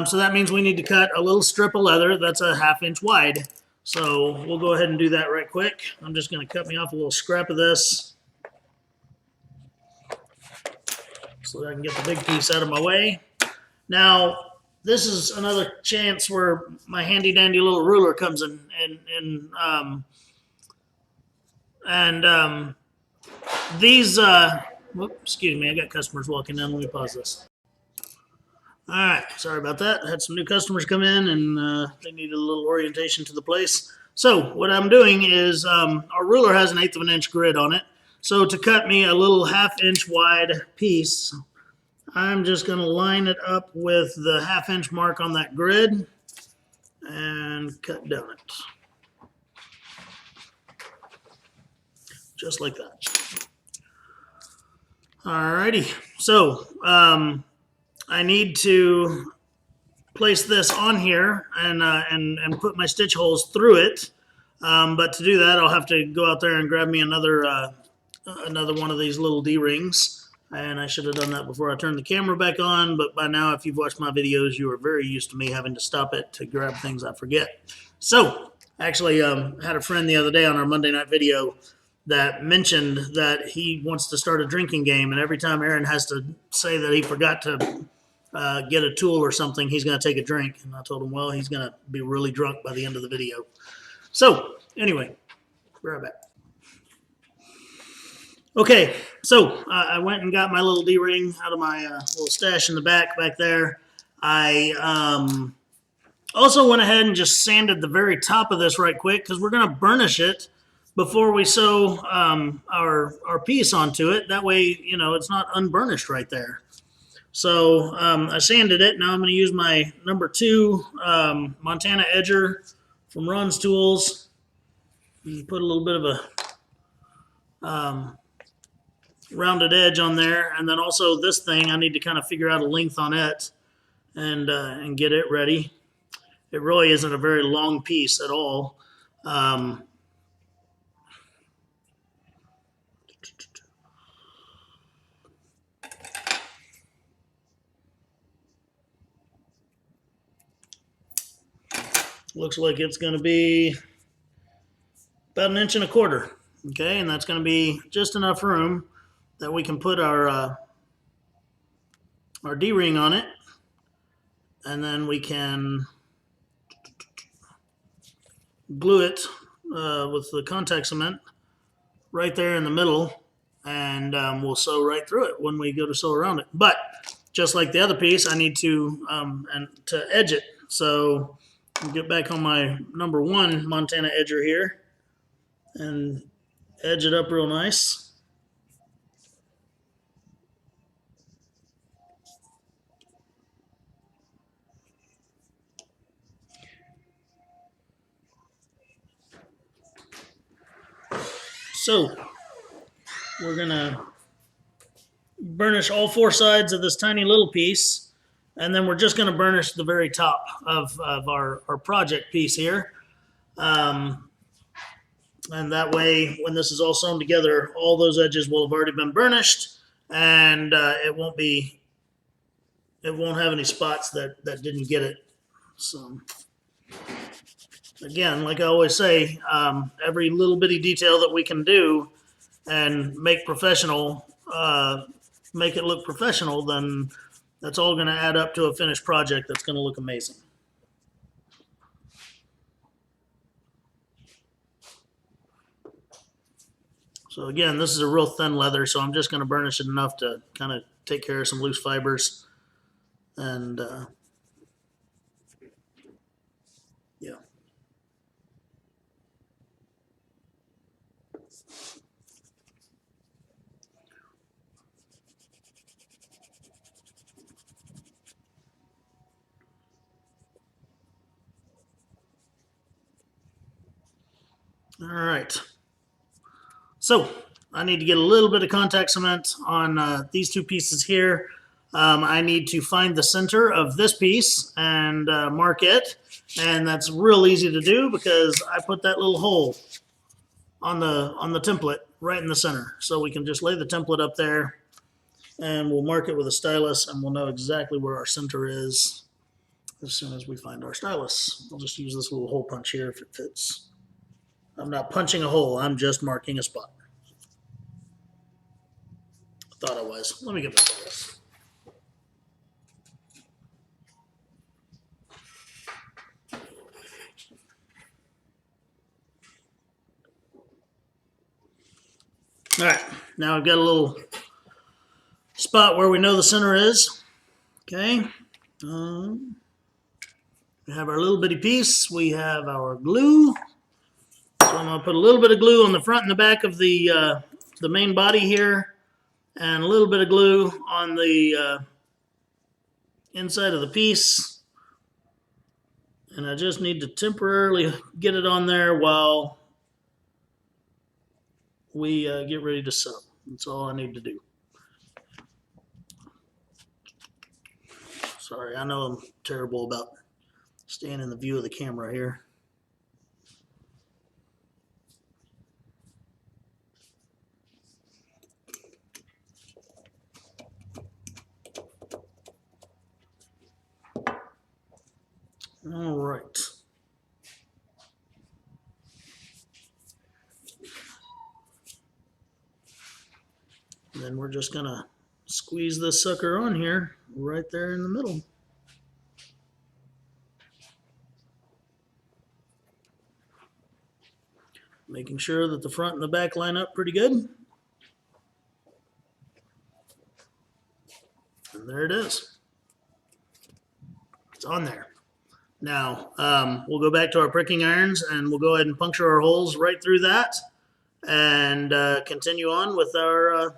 So that means we need to cut a little strip of leather that's a 1/2 inch wide. So we'll go ahead and do that right quick. I'm just going to cut me off a little scrap of this so that I can get the big piece out of my way. Now, this is another chance where my handy dandy little ruler comes in, these, excuse me, I got customers walking in. Let me pause this. All right, sorry about that. I had some new customers come in, and they needed a little orientation to the place. So what I'm doing is our ruler has an 1/8 of an inch grid on it. So to cut me a little 1/2 inch wide piece, I'm just going to line it up with the 1/2 inch mark on that grid and cut down it. Just like that. All righty. So I need to place this on here and put my stitch holes through it. But to do that, I'll have to go out there and grab me another one of these little D-rings. And I should have done that before I turned the camera back on. But by now, if you've watched my videos, you are very used to me having to stop it to grab things I forget. So actually, had a friend the other day on our Monday night video that mentioned that he wants to start a drinking game, and every time Aaron has to say that he forgot to get a tool or something, he's going to take a drink. And I told him, well, he's going to be really drunk by the end of the video. So anyway, be right back. Okay, so I went and got my little D-ring out of my little stash in the back there. I also went ahead and just sanded the very top of this right quick because we're going to burnish it before we sew our piece onto it. That way, you know, it's not unburnished right there. So I sanded it. Now I'm going to use my number 2 Montana Edger from Ron's Tools. You put a little bit of a rounded edge on there, and then also this thing, I need to kind of figure out a length on it and get it ready. It really isn't a very long piece at all. Looks like it's going to be about 1.25 inches. Okay, and that's going to be just enough room that we can put our D-ring on it, and then we can glue it with the contact cement right there in the middle, and we'll sew right through it when we go to sew around it. But just like the other piece, I need to edge it. So I'll get back on my number 1 Montana Edger here and edge it up real nice. So we're gonna burnish all 4 sides of this tiny little piece, and then we're just gonna burnish the very top of our project piece here. And that way, when this is all sewn together, all those edges will have already been burnished, and it won't have any spots that didn't get it. So again, like I always say, every little bitty detail that we can do and make professional, make it look professional, then that's all going to add up to a finished project that's going to look amazing. So again, this is a real thin leather, so I'm just going to burnish it enough to kind of take care of some loose fibers. And yeah. All right. So I need to get a little bit of contact cement on these 2 pieces here. I need to find the center of this piece and mark it. And that's real easy to do because I put that little hole on the template right in the center. So we can just lay the template up there and we'll mark it with a stylus and we'll know exactly where our center is as soon as we find our stylus. I'll just use this little hole punch here if it fits. I'm not punching a hole, I'm just marking a spot. I thought I was. Let me get my stylus. All right, now I've got a little spot where we know the center is. Okay. We have our little bitty piece. We have our glue. So I'm going to put a little bit of glue on the front and the back of the main body here, and a little bit of glue on the inside of the piece. And I just need to temporarily get it on there while we get ready to sew. That's all I need to do. Sorry, I know I'm terrible about staying in the view of the camera here. All right. And then we're just gonna squeeze this sucker on here, right there in the middle. Making sure that the front and the back line up pretty good. And there it is. It's on there. Now, we'll go back to our pricking irons and we'll go ahead and puncture our holes right through that and continue on with our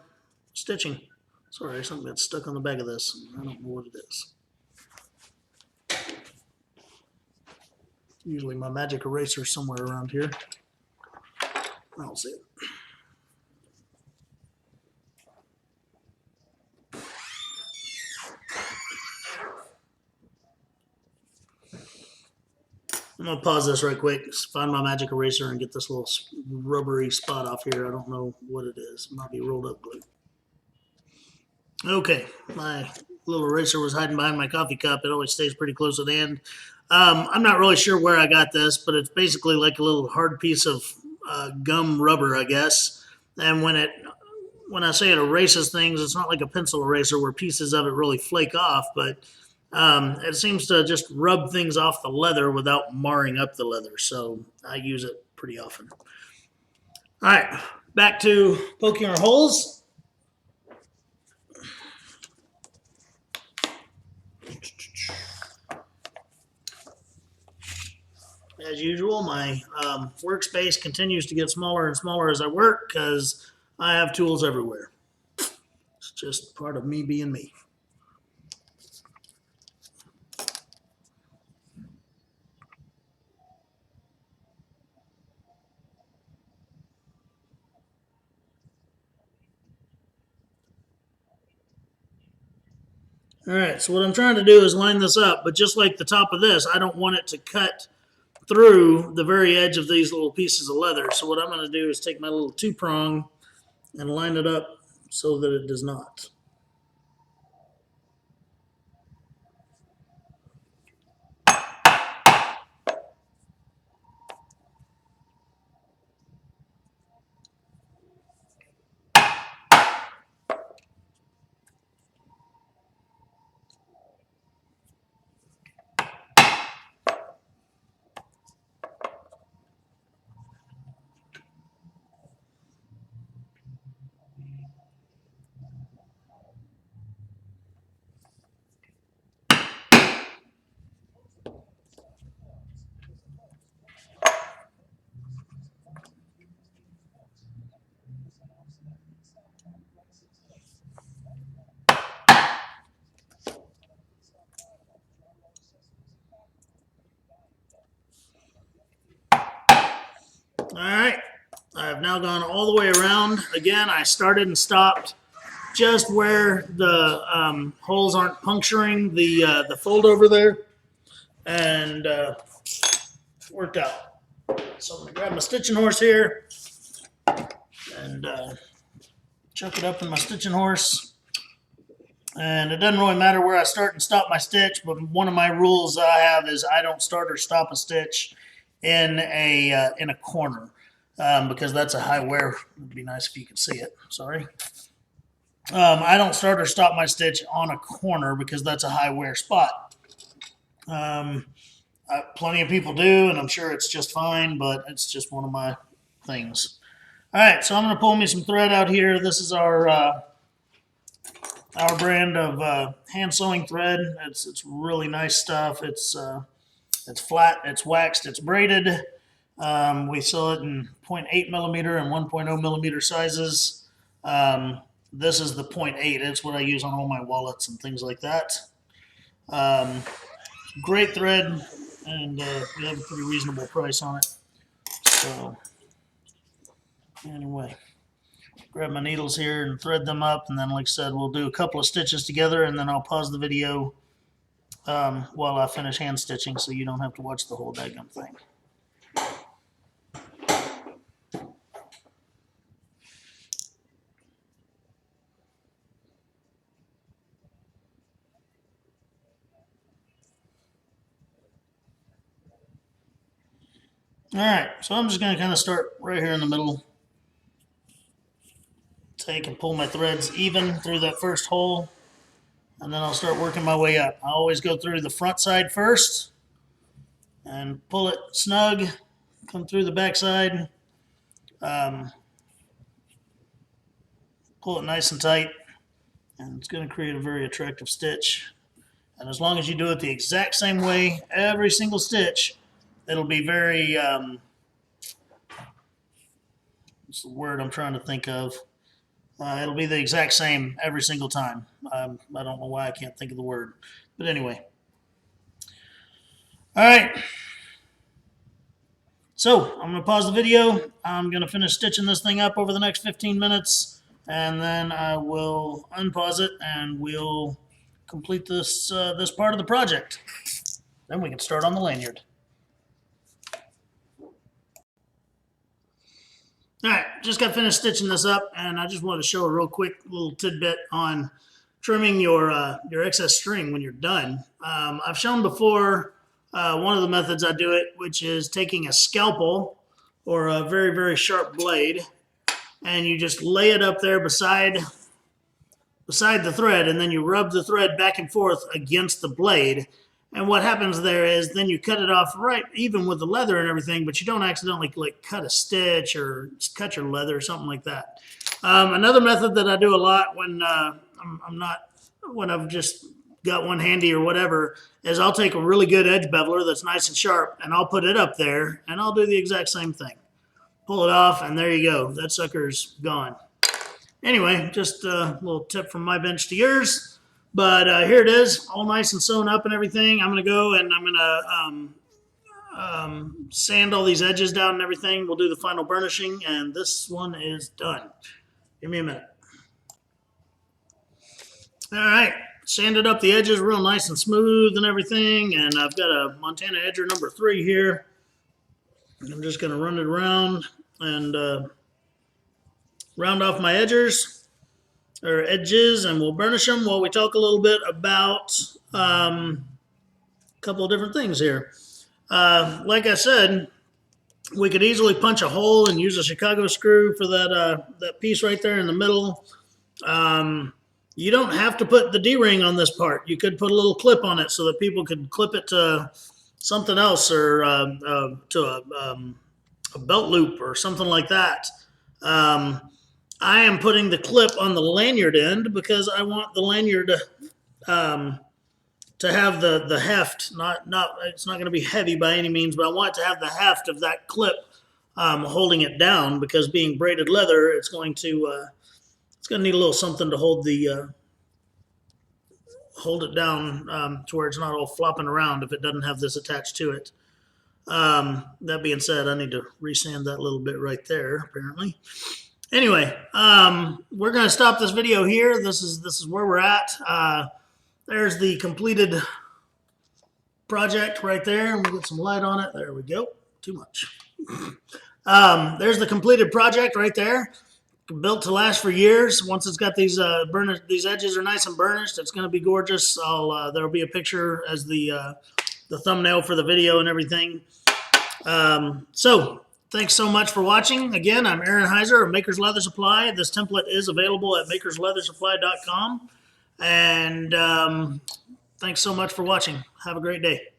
stitching. Sorry, something got stuck on the back of this. I don't know what it is. Usually my magic eraser is somewhere around here. I don't see it. I'm going to pause this right quick, find my magic eraser and get this little rubbery spot off here. I don't know what it is. It might be rolled up glue. Okay, my little eraser was hiding behind my coffee cup. It always stays pretty close at the end. I'm not really sure where I got this, but it's basically like a little hard piece of gum rubber, I guess. And when I say it erases things, it's not like a pencil eraser where pieces of it really flake off, but it seems to just rub things off the leather without marring up the leather. So I use it pretty often. All right, back to poking our holes. As usual, my workspace continues to get smaller and smaller as I work because I have tools everywhere. It's just part of me being me. All right, so what I'm trying to do is line this up, but just like the top of this, I don't want it to cut through the very edge of these little pieces of leather. So what I'm going to do is take my little two-prong and line it up so that it does not. All right, I've now gone all the way around. Again, I started and stopped just where the holes aren't puncturing the fold over there, and worked out. So I'm going to grab my stitching horse here and chuck it up in my stitching horse. And it doesn't really matter where I start and stop my stitch, but one of my rules I have is I don't start or stop a stitch in a corner because that's a high wear. It'd be nice if you could see it. Sorry. I don't start or stop my stitch on a corner because that's a high wear spot. Plenty of people do, and I'm sure it's just fine, but it's just one of my things. All right, so I'm going to pull me some thread out here. This is our brand of hand sewing thread. It's really nice stuff. It's flat, it's waxed, it's braided. We sell it in 0.8 millimeter and 1.0 millimeter sizes. This is the 0.8. It's what I use on all my wallets and things like that. Great thread, and we have a pretty reasonable price on it. So anyway, grab my needles here and thread them up, and then like I said, we'll do a couple of stitches together, and then I'll pause the video while I finish hand stitching so you don't have to watch the whole daggum thing. All right, so I'm just going to kind of start right here in the middle. Take and pull my threads even through that first hole, and then I'll start working my way up. I always go through the front side first and pull it snug, come through the back side, pull it nice and tight, and it's going to create a very attractive stitch. And as long as you do it the exact same way every single stitch, it'll be very, what's the word I'm trying to think of? It'll be the exact same every single time. I don't know why I can't think of the word. But anyway. All right. So I'm going to pause the video. I'm going to finish stitching this thing up over the next 15 minutes. And then I will unpause it and we'll complete this, this part of the project. Then we can start on the lanyard. All right, just got finished stitching this up, and I just wanted to show a real quick little tidbit on trimming your excess string when you're done. I've shown before one of the methods I do it, which is taking a scalpel or a very, very sharp blade, and you just lay it up there beside the thread, and then you rub the thread back and forth against the blade. And what happens there is then you cut it off right even with the leather and everything, but you don't accidentally like cut a stitch or cut your leather or something like that. Another method that I do a lot when when I've just got one handy or whatever is I'll take a really good edge beveler that's nice and sharp and I'll put it up there and I'll do the exact same thing. Pull it off and there you go. That sucker's gone. Anyway, just a little tip from my bench to yours. But here it is, all nice and sewn up and everything. I'm going to go and I'm going to sand all these edges down and everything. We'll do the final burnishing, and this one is done. Give me a minute. All right, sanded up the edges real nice and smooth and everything, and I've got a Montana Edger number 3 here. I'm just going to run it around and round off my edges. Or edges, and we'll burnish them while we talk a little bit about a couple of different things here. Like I said, we could easily punch a hole and use a Chicago screw for that piece right there in the middle. You don't have to put the D-ring on this part. You could put a little clip on it so that people could clip it to something else or to a belt loop or something like that. I am putting the clip on the lanyard end because I want the lanyard to have the heft. It's not going to be heavy by any means, but I want it to have the heft of that clip holding it down because being braided leather, it's going to need a little something to hold it down to where it's not all flopping around if it doesn't have this attached to it. That being said, I need to resand that little bit right there apparently. Anyway, we're going to stop this video here. This is where we're at. There's the completed project right there. We'll get some light on it. There we go. Too much. There's the completed project right there. Built to last for years. Once it's got these these edges are nice and burnished, it's going to be gorgeous. There'll be a picture as the thumbnail for the video and everything. So. Thanks so much for watching. Again, I'm Aaron Heiser of Makers Leather Supply. This template is available at makersleathersupply.com. And thanks so much for watching. Have a great day.